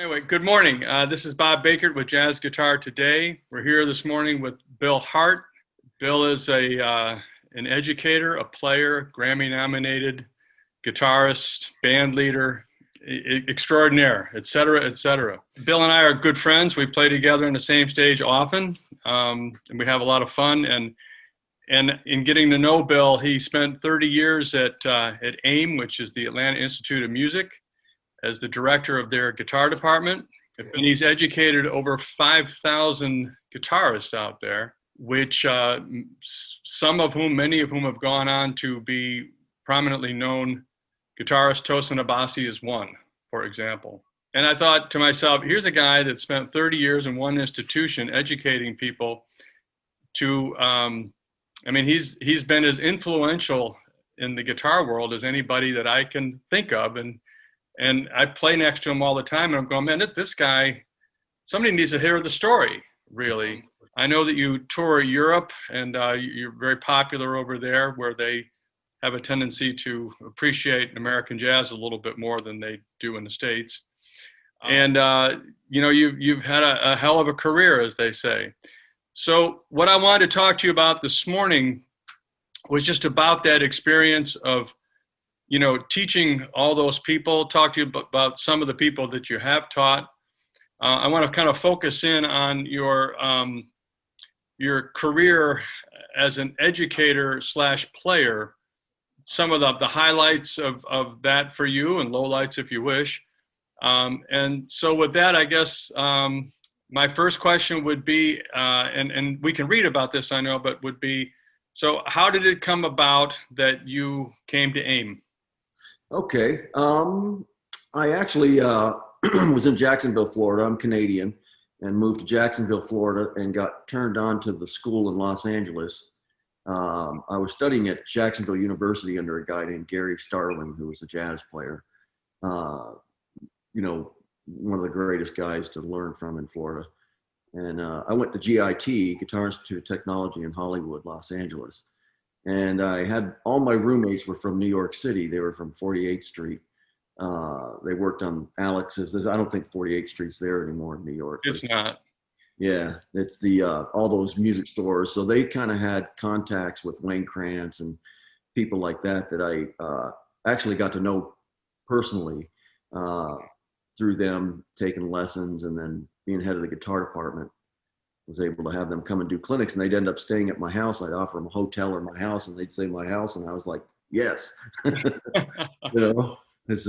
Anyway, good morning. This is Bob Bakert with Jazz Guitar Today. We're here this morning with Bill Hart. Bill is an educator, a player, Grammy-nominated guitarist, band leader, extraordinaire, et cetera, et cetera. Bill and I are good friends. We play together on the same stage often, and we have a lot of fun. And in getting to know Bill, he spent 30 years at AIM, which is the Atlanta Institute of Music, as the director of their guitar department. And he's educated over 5,000 guitarists out there, which many of whom have gone on to be prominently known. Guitarist Tosin Abasi is one, for example. And I thought to myself, here's a guy that spent 30 years in one institution educating people to, he's been as influential in the guitar world as anybody that I can think of. And I play next to him all the time, and I'm going, man, this guy, somebody needs to hear the story, really. I know that you tour Europe, and you're very popular over there, where they have a tendency to appreciate American jazz a little bit more than they do in the States. And, you've had a hell of a career, as they say. So what I wanted to talk to you about this morning was just about that experience of teaching all those people, talk to you about some of the people that you have taught. I want to kind of focus in on your career as an educator / player, some of the highlights of that for you and lowlights if you wish. And so with that, I guess my first question would be, and we can read about this, I know, but would be, so how did it come about that you came to AIM? Okay. I actually was in Jacksonville, Florida. I'm Canadian, and moved to Jacksonville, Florida, and got turned on to the school in Los Angeles. I was studying at Jacksonville University under a guy named Gary Starling, who was a jazz player. One of the greatest guys to learn from in Florida. And I went to GIT, Guitar Institute of Technology in Hollywood, Los Angeles. And I had all my roommates were from New York City. They were from 48th Street. They worked on Alex's. I don't think 48th Street's there anymore in New York. It's not. Yeah, it's the all those music stores. So they kind of had contacts with Wayne Krantz and people like that I actually got to know personally through them taking lessons and then being head of the guitar department. Was able to have them come and do clinics, and they'd end up staying at my house. I'd offer them a hotel or my house, and they'd say my house, and I was like, yes. It's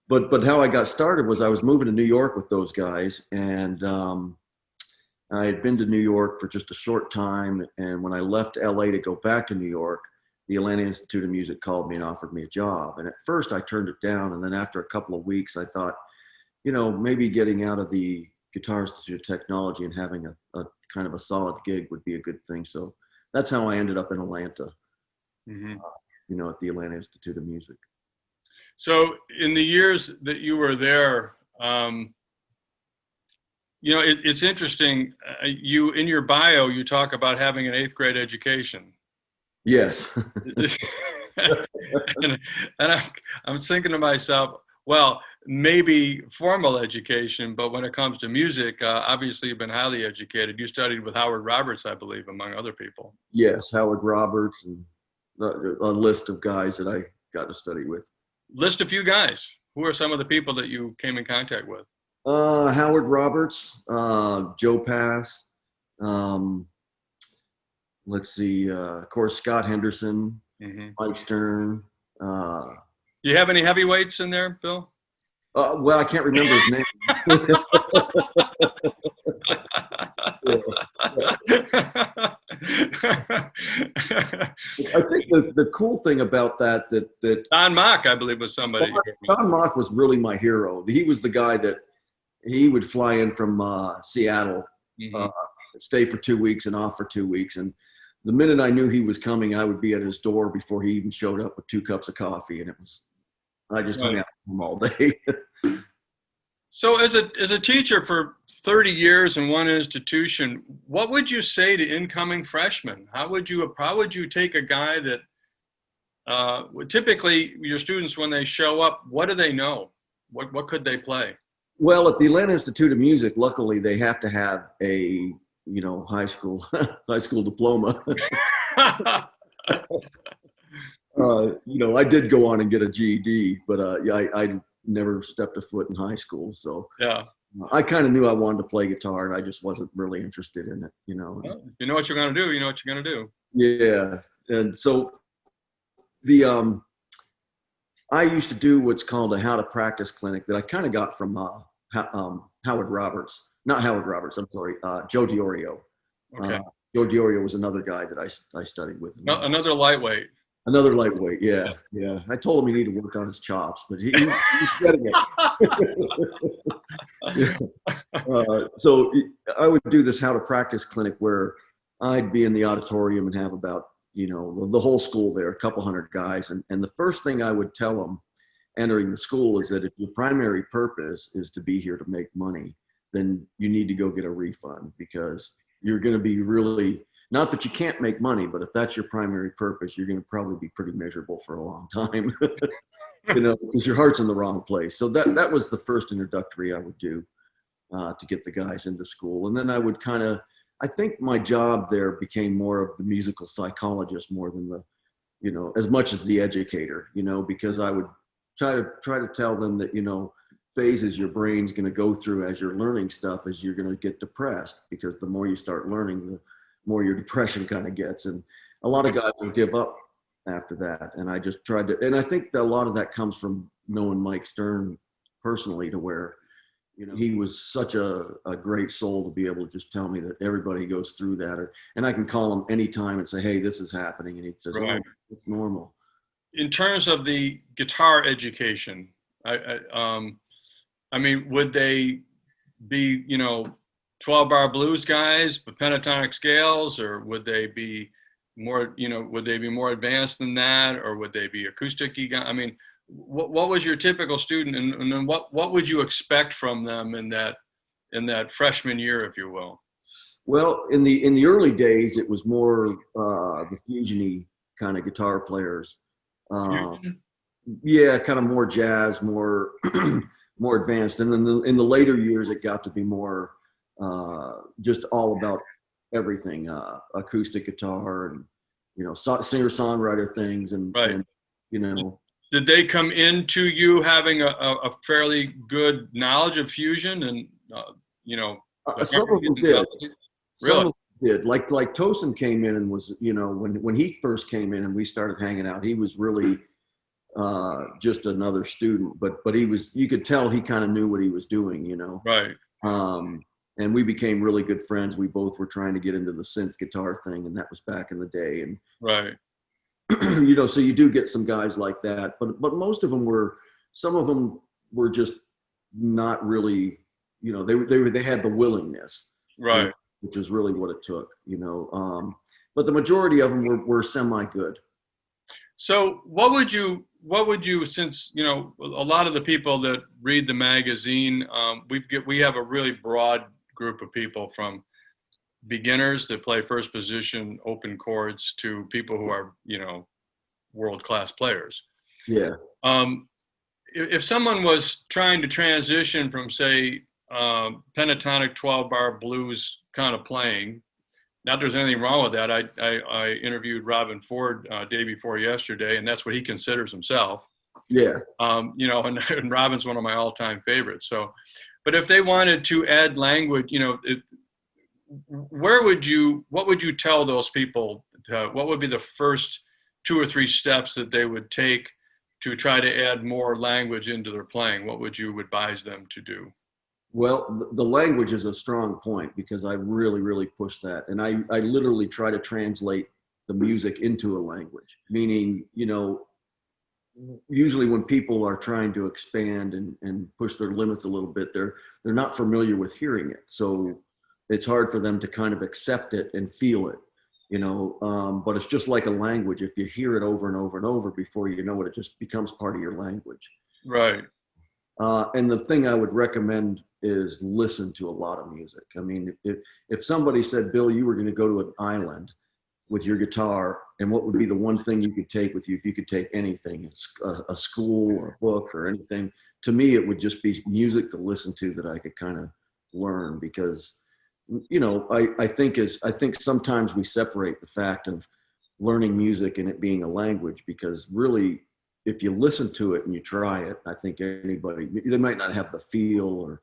but how I got started was I was moving to New York with those guys, and I had been to New York for just a short time, and when I left LA to go back to New York, the Atlanta Institute of Music called me and offered me a job. And at first I turned it down, and then after a couple of weeks I thought, maybe getting out of the Guitar Institute of Technology and having a kind of a solid gig would be a good thing. So that's how I ended up in Atlanta, at the Atlanta Institute of Music. So in the years that you were there, it's interesting. You, in your bio, you talk about having an 8th grade education. Yes. and I'm thinking to myself, well, maybe formal education, but when it comes to music, obviously you've been highly educated. You studied with Howard Roberts, I believe, among other people. Yes, Howard Roberts, and a list of guys that I got to study with. List a few guys. Who are some of the people that you came in contact with? Howard Roberts, Joe Pass. Let's see, of course, Scott Henderson, Mike Stern. Do you have any heavyweights in there, Bill? Well, I can't remember his name. I think the cool thing about that Don Mock, I believe, was somebody. Don Mock was really my hero. He was the guy that he would fly in from Seattle, stay for 2 weeks and off for 2 weeks. And the minute I knew he was coming, I would be at his door before he even showed up with 2 cups of coffee. And I just hung out with him all day. So as a teacher for 30 years in one institution, what would you say to incoming freshmen? How would you take a guy that typically your students, when they show up, what do they know? What could they play? Well, at the Atlanta Institute of Music, luckily they have to have a, high school, high school diploma. I did go on and get a GED, but yeah, I never stepped a foot in high school. So Yeah. I kind of knew I wanted to play guitar, and I just wasn't really interested in it. Well, you know what you're going to do. You know what you're going to do. Yeah, and so the I used to do what's called a how to practice clinic that I kind of got from Howard Roberts, not Howard Roberts. I'm sorry, Joe Diorio. Okay. Joe Diorio was another guy that I studied with. No, another lightway. Another lightweight, yeah, yeah. I told him he needed to work on his chops, but he's getting it. Yeah. So I would do this how to practice clinic where I'd be in the auditorium and have about, the whole school there, a couple hundred guys. And the first thing I would tell them entering the school is that if your primary purpose is to be here to make money, then you need to go get a refund, because you're going to be really, not that you can't make money, but if that's your primary purpose, you're going to probably be pretty miserable for a long time, because your heart's in the wrong place. So that was the first introductory I would do to get the guys into school. And then I would I think my job there became more of the musical psychologist more than as much as the educator, because I would try to tell them that, phases your brain's going to go through as you're learning stuff, as you're going to get depressed, because the more you start learning, the more your depression kind of gets. And a lot of guys will give up after that. And I just tried to, and I think that a lot of that comes from knowing Mike Stern personally, to where, he was such a great soul to be able to just tell me that everybody goes through that. And I can call him anytime and say, hey, this is happening. And he says, Right. oh, it's normal. In terms of the guitar education, I mean, would they be, 12-bar blues guys with pentatonic scales, or would they be more, would they be more advanced than that, or would they be acoustic-y guys? I mean, what was your typical student, and then what would you expect from them in that freshman year, if you will? Well, in the early days, it was more the fusion-y kind of guitar players. Yeah, kind of more jazz, more more advanced. And then in the later years, it got to be more just all about everything, acoustic guitar and, singer-songwriter things. Right. And, Did they come into you having a fairly good knowledge of fusion and, some of them did. Really? Some of them did. Like Tosin came in and was, when he first came in and we started hanging out, he was really just another student, but you could tell he kind of knew what he was doing, Right. And we became really good friends. We both were trying to get into the synth guitar thing, and that was back in the day. And Right. so you do get some guys like that, but most of them some of them were just not really, they had the willingness, Right. which is really what it took, but the majority of them were semi good. So what would you, since, a lot of the people that read the magazine, we have a really broad group of people, from beginners that play first position open chords to people who are, world-class players. Yeah. If someone was trying to transition from, say, pentatonic 12-bar blues kind of playing, not there's anything wrong with that. I interviewed Robin Ford day before yesterday, and that's what he considers himself. Yeah. And Robin's one of my all-time favorites. So, but if they wanted to add language, what would you tell those people? What would be the first 2 or 3 steps that they would take to try to add more language into their playing? What would you advise them to do? Well, the language is a strong point, because I really, really push that. And I literally try to translate the music into a language, meaning, usually when people are trying to expand and push their limits a little bit, they're not familiar with hearing it. So it's hard for them to kind of accept it and feel it, but it's just like a language. If you hear it over and over and over, before you know it, it just becomes part of your language. Right. And the thing I would recommend is listen to a lot of music. I mean, if somebody said, Bill, you were going to go to an island with your guitar, and what would be the one thing you could take with you if you could take anything, a school or a book or anything. To me, it would just be music to listen to that I could kind of learn, because I think sometimes we separate the fact of learning music and it being a language, because really, if you listen to it and you try it, I think anybody, they might not have the feel or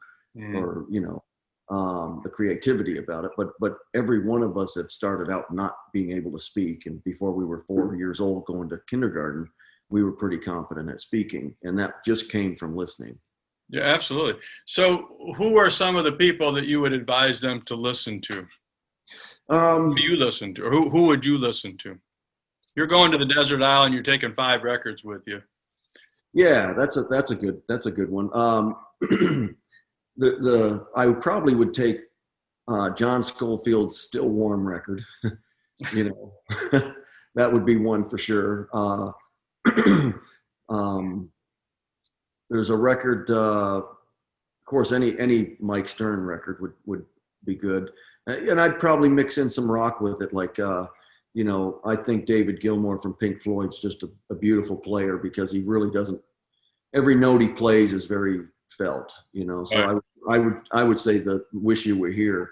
the creativity about it, but every one of us have started out not being able to speak, and before we were 4 years old going to kindergarten, we were pretty confident at speaking, and that just came from listening. Yeah, absolutely. So, who are some of the people that you would advise them to listen to? Who do Um, you listen to, or who would you listen to? You're going to the desert island. You're taking 5 records with you. yeah, that's a good one. I probably would take John Scofield's "Still Warm" record. you know, that would be one for sure. Um, there's a record, of course, any Mike Stern record would be good, and I'd probably mix in some rock with it. Like, I think David Gilmour from Pink Floyd's just a beautiful player, because he really doesn't. Every note he plays is very felt. So Right. I would say the "Wish You Were Here"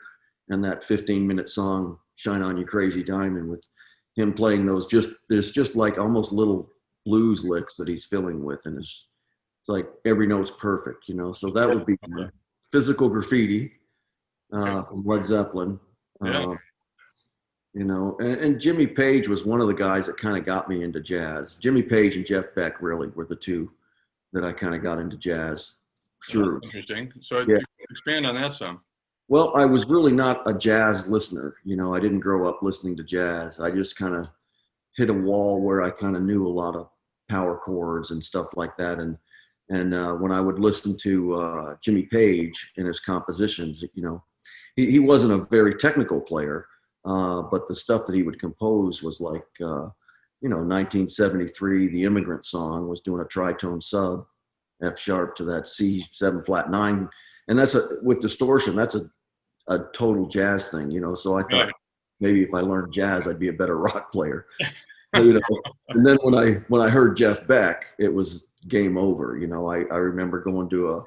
and that 15-minute song "Shine On You Crazy Diamond," with him playing those, there's just like almost little blues licks that he's filling with, and it's like every note's perfect. So that would be Okay. "Physical Graffiti" Okay. from Led Zeppelin. Yeah. uh, and Jimmy Page was one of the guys that kind of got me into jazz. Jimmy Page and Jeff Beck really were the two that I kind of got into jazz Well, that's through. interesting. So, Yeah. expand on that some. Well, I was really not a jazz listener. I didn't grow up listening to jazz. I just kind of hit a wall where I kind of knew a lot of power chords and stuff like that. And when I would listen to Jimmy Page and his compositions, he wasn't a very technical player, but the stuff that he would compose was like, 1973, The Immigrant Song was doing a tritone sub, F sharp to that C7 flat 9. And with distortion, that's a total jazz thing. So I thought Right. maybe if I learned jazz, I'd be a better rock player. you know. And then when I heard Jeff Beck, it was game over. I remember going to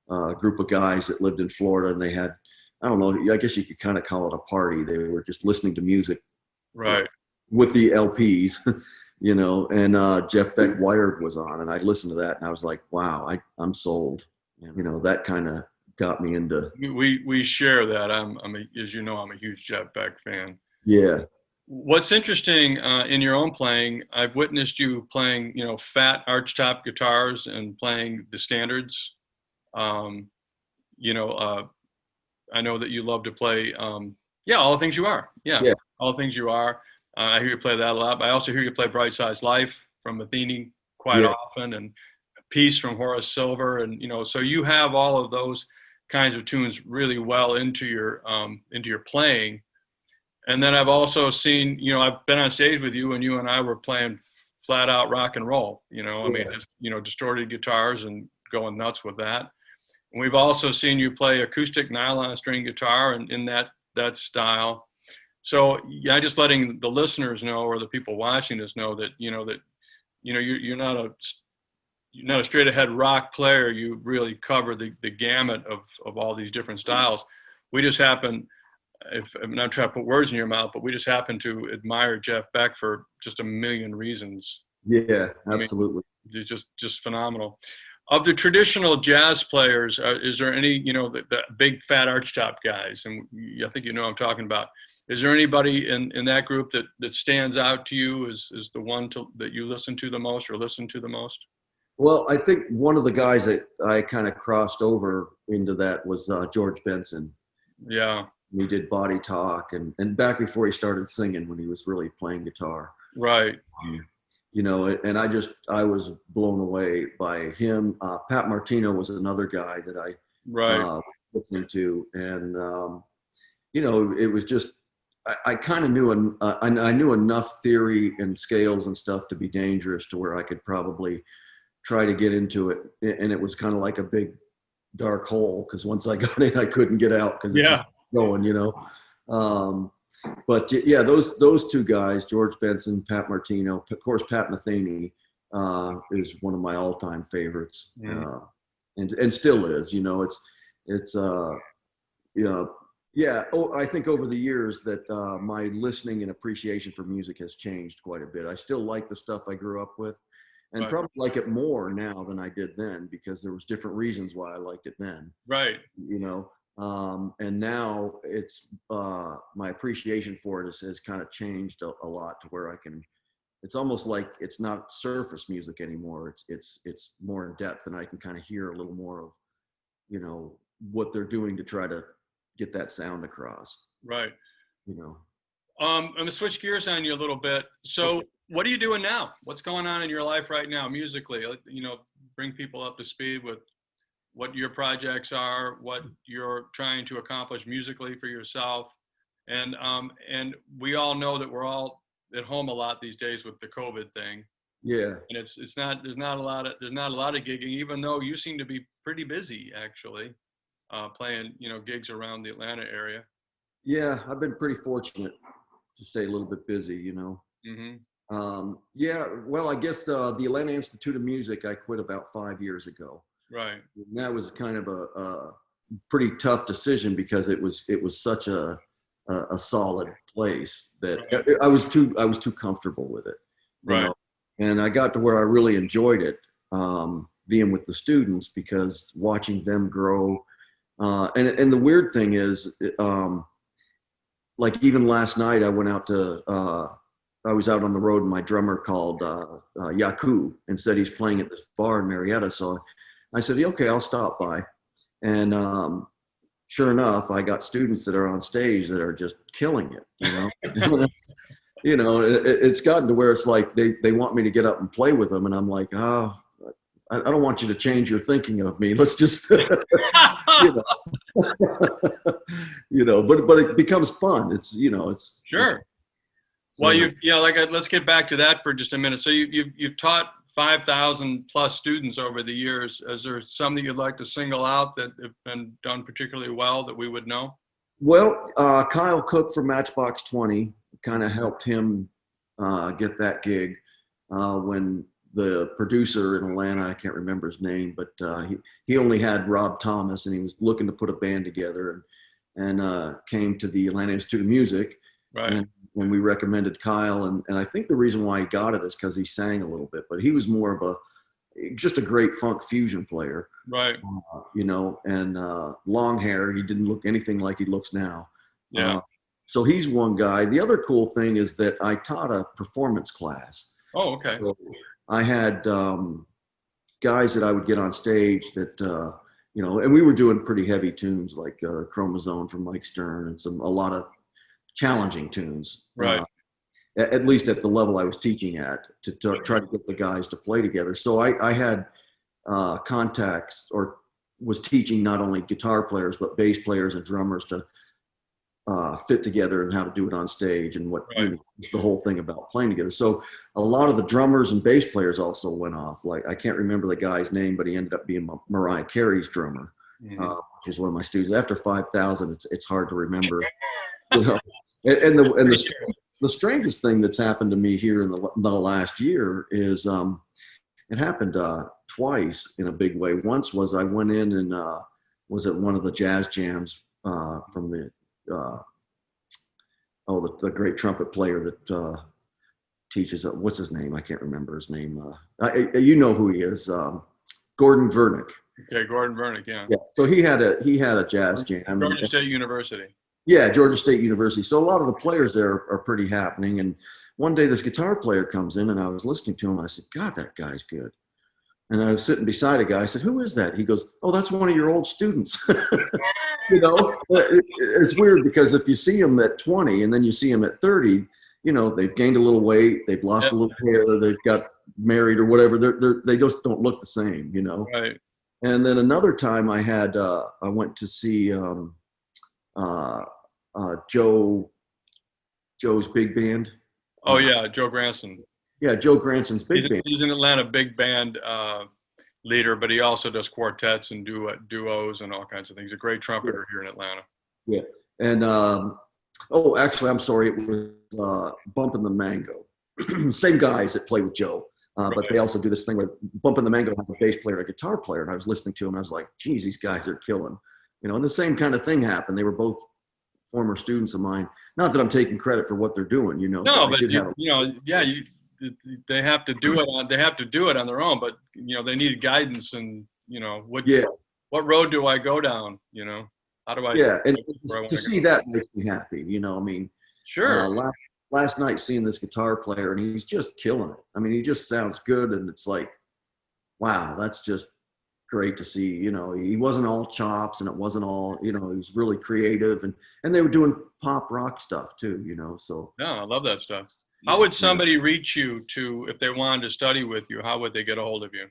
a group of guys that lived in Florida, and they had, I don't know, I guess you could kind of call it a party. They were just listening to music Right. with the LPs, and Jeff Beck Wired was on, and I listened to that, and I was like, wow, I'm sold. That kind of got me into, We share that. As you know, I'm a huge Jeff Beck fan. yeah, What's interesting in your own playing, I've witnessed you playing, fat archtop guitars and playing the standards. Um, you know, uh, I know that you love to play, yeah, All the Things You Are. Yeah, yeah, All the Things You Are. I hear you play that a lot. But I also hear you play Bright Size Life from Matheny quite yeah, often, and Peace from Horace Silver, and so you have all of those kinds of tunes really well into your playing. And then I've also seen, I've been on stage with you, and you and I were playing flat out rock and roll. I mean, yeah, just, distorted guitars and going nuts with that. And we've also seen you play acoustic nylon string guitar and in that style. So yeah, just letting the listeners know, or the people watching us know, that you're not a straight ahead rock player. You really cover the gamut of all these different styles. We just happen, if I'm not trying to put words in your mouth, but we just happen to admire Jeff Beck for just a million reasons. yeah, I mean, absolutely. they're just phenomenal. Of the traditional jazz players, is there any, the big fat archtop guys, and I think what I'm talking about. Is there anybody in that group that stands out to you as the one that you listen to the most, or listen to the most? Well, I think one of the guys that I kind of crossed over into that was George Benson. Yeah, He did Body Talk, and back before he started singing, when he was really playing guitar. right, Um, and I was blown away by him. Pat Martino was another guy that I right. listened to, and it was just, I kind of knew, I knew enough theory and scales and stuff to be dangerous, to where I could probably try to get into it, and it was kind of like a big dark hole, because once I got in, I couldn't get out, because it just Yeah, going. Um, But yeah, those two guys, George Benson, Pat Martino, of course, Pat Metheny is one of my all-time favorites, and still is. You know, it's you know, yeah. Oh, I think over the years that my listening and appreciation for music has changed quite a bit. I still like the stuff I grew up with, and Right. probably like it more now than I did then because there was different reasons why I liked it then. Right. You know, and now it's my appreciation for it has kind of changed a lot to where I can. It's almost like it's not surface music anymore. It's more in depth, and I can kind of hear a little more of, you know, what they're doing to try to get that sound across. Right. You know. I'm gonna switch gears on you a little bit. So, what are you doing now? What's going on in your life right now, musically? You know, bring people up to speed with what your projects are, what you're trying to accomplish musically for yourself, and we all know that we're all at home a lot these days with the COVID thing, Yeah. and it's not there's not a lot of gigging, even though you seem to be pretty busy actually, playing gigs around the Atlanta area. Yeah, I've been pretty fortunate to stay a little bit busy, you know. Hmm. Yeah, well, I guess the Atlanta Institute of Music I quit about 5 years ago. Right. And that was kind of a pretty tough decision because it was such a solid place that Right. I was too comfortable with it, you Right. know. And I got to where I really enjoyed it, being with the students because watching them grow. And the weird thing is, like even last night, I was out on the road and my drummer called Yaku and said he's playing at this bar in Marietta. So I said, yeah, okay, I'll stop by. And sure enough, I got students that are on stage that are just killing it, you know. You know, it's gotten to where it's like they want me to get up and play with them. And I'm like, oh, I don't want you to change your thinking of me. Let's just, you know, you know, but it becomes fun. It's, you know, Sure. Well, so, let's get back to that for just a minute. So you've taught 5,000 plus students over the years. Is there some that you'd like to single out that have been done particularly well that we would know? well, Kyle Cook from Matchbox 20 kind of helped him get that gig when the producer in Atlanta, I can't remember his name, but he only had Rob Thomas and he was looking to put a band together and came to the Atlanta Institute of Music. Right. And we recommended Kyle. And I think the reason why he got it is because he sang a little bit, but he was more of just a great funk fusion player. Right. You know, and long hair. He didn't look anything like he looks now. Yeah. So he's one guy. The other cool thing is that I taught a performance class. Oh, okay. So I had guys that I would get on stage that, you know, and we were doing pretty heavy tunes like Chromosome from Mike Stern and a lot of challenging tunes. Right. At least at the level I was teaching at, to try to get the guys to play together. So I had contacts or was teaching not only guitar players, but bass players and drummers to fit together and how to do it on stage and what Right. you know, the whole thing about playing together. So a lot of the drummers and bass players also went off. Like I can't remember the guy's name, but he ended up being Mariah Carey's drummer, which is one of my students. After 5,000, it's hard to remember. You know, and the strangest thing that's happened to me here in the last year is it happened twice in a big way. Once was I went in and was at one of the jazz jams from the the great trumpet player that teaches. What's his name? I can't remember his name. You know who he is? Gordon Vernick. Okay, Gordon Vernick. Yeah. Yeah. So he had a jazz jam. Georgia State University. Yeah, Georgia State University. So a lot of the players there are pretty happening. And one day this guitar player comes in and I was listening to him. I said, God, that guy's good. And I was sitting beside a guy. I said, who is that? He goes, oh, that's one of your old students. You know, it's weird because if you see them at 20 and then you see them at 30, you know, they've gained a little weight. They've lost a little hair. They've got married or whatever. They just don't look the same, you know. Right. And then another time I went to see Joe's big band. Oh yeah, Joe Granson. Yeah, Joe Granson's big band. He's an Atlanta big band leader, but he also does quartets and duos and all kinds of things. He's a great trumpeter here in Atlanta. Yeah, and Oh, actually, I'm sorry. It was Bumpin' the Mango. Same guys that play with Joe. But they Right. also do this thing where Bumpin' the Mango has a bass player and a guitar player. And I was listening to them. And I was like, geez, these guys are killing. And the same kind of thing happened. They were both former students of mine. Not that I'm taking credit for what they're doing, but No, I but did have a, yeah, they have to do it on their own, but they need guidance and yeah, what road do I go down? How do I yeah. And get where I want to to go? see that makes me happy. I mean, Sure. last night seeing this guitar player and he's just killing it. I mean, he just sounds good. And it's like, wow, that's just great to see. He wasn't all chops and it wasn't all, he was really creative and they were doing pop rock stuff too. So Yeah, I love that stuff. How yeah, would yeah. somebody reach you if they wanted to study with you? How would they get a hold of you?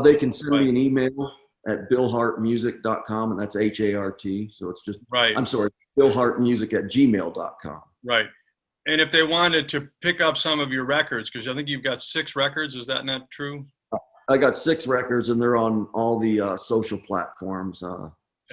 They can send Right. me an email at billhartmusic.com, and that's Hart. So it's just, Right. I'm sorry, billhartmusic@gmail.com. Right. And if they wanted to pick up some of your records, because I think you've got 6 records, is that not true? I got 6 records, and they're on all the social platforms. And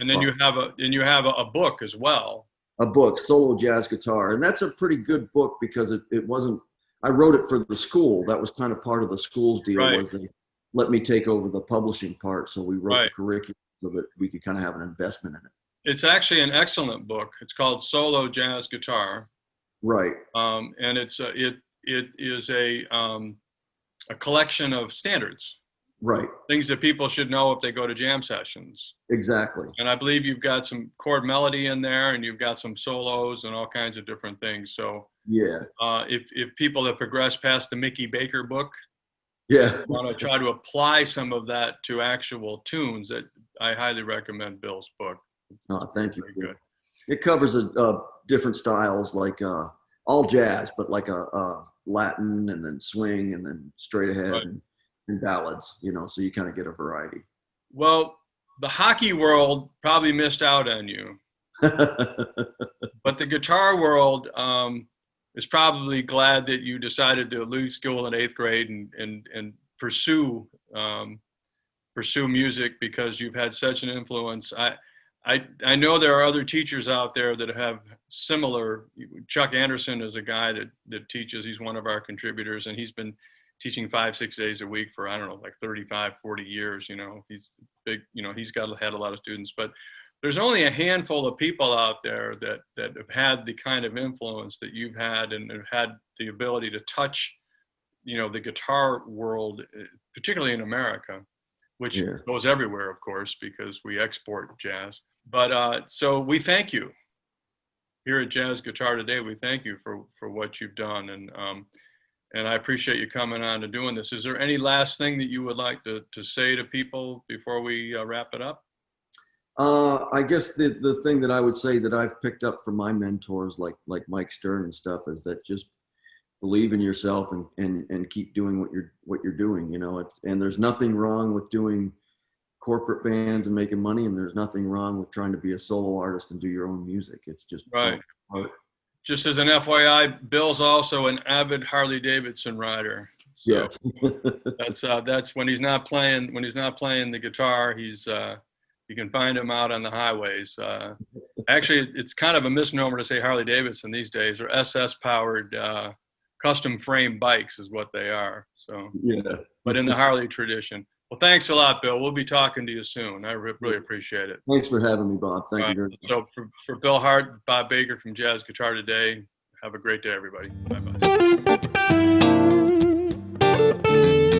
then you have a book as well. A book, Solo Jazz Guitar, and that's a pretty good book because it wasn't. I wrote it for the school. That was kind of part of the school's deal, Right. was they let me take over the publishing part. So we wrote the Right. curriculum so that we could kind of have an investment in it. It's actually an excellent book. It's called Solo Jazz Guitar, Right, and it is a collection of standards, right, things that people should know if they go to jam sessions. exactly. And I believe you've got some chord melody in there, and you've got some solos and all kinds of different things. So Yeah, if people have progressed past the Mickey Baker book, yeah. want to try to apply some of that to actual tunes, that I highly recommend Bill's book. It's very, Thank you. very good. It covers different styles, like all jazz, but like a Latin and then swing and then straight ahead Right. and ballads. So you kind of get a variety. Well, the hockey world probably missed out on you, but the guitar world is probably glad that you decided to leave school in 8th grade and um, pursue music, because you've had such an influence. I know there are other teachers out there that have similar. Chuck Anderson is a guy that teaches. He's one of our contributors, and he's been teaching 5-6 days a week for, I don't know, like 35, 40 years. He's big. He's had a lot of students, but there's only a handful of people out there that have had the kind of influence that you've had, and have had the ability to touch, the guitar world, particularly in America, which Yeah. goes everywhere, of course, because we export jazz. But so we thank you here at Jazz Guitar Today. We thank you for what you've done, and I appreciate you coming on and doing this. Is there any last thing that you would like to say to people before we wrap it up? I guess the thing that I would say that I've picked up from my mentors, like Mike Stern and stuff, is that just believe in yourself and keep doing what you're doing. And there's nothing wrong with doing corporate bands and making money, and there's nothing wrong with trying to be a solo artist and do your own music. It's just Right. art. Just as an FYI, Bill's also an avid Harley Davidson rider. So Yes. that's when he's not playing the guitar. You can find him out on the highways. Actually, it's kind of a misnomer to say Harley Davidson these days. They're SS powered custom frame bikes is what they are. So, Yeah. but in the Harley tradition. Well, thanks a lot, Bill. We'll be talking to you soon. I really appreciate it. Thanks for having me, Bob. Thank you very much. So for Bill Hart, Bob Bakert from Jazz Guitar Today, have a great day, everybody. Bye-bye.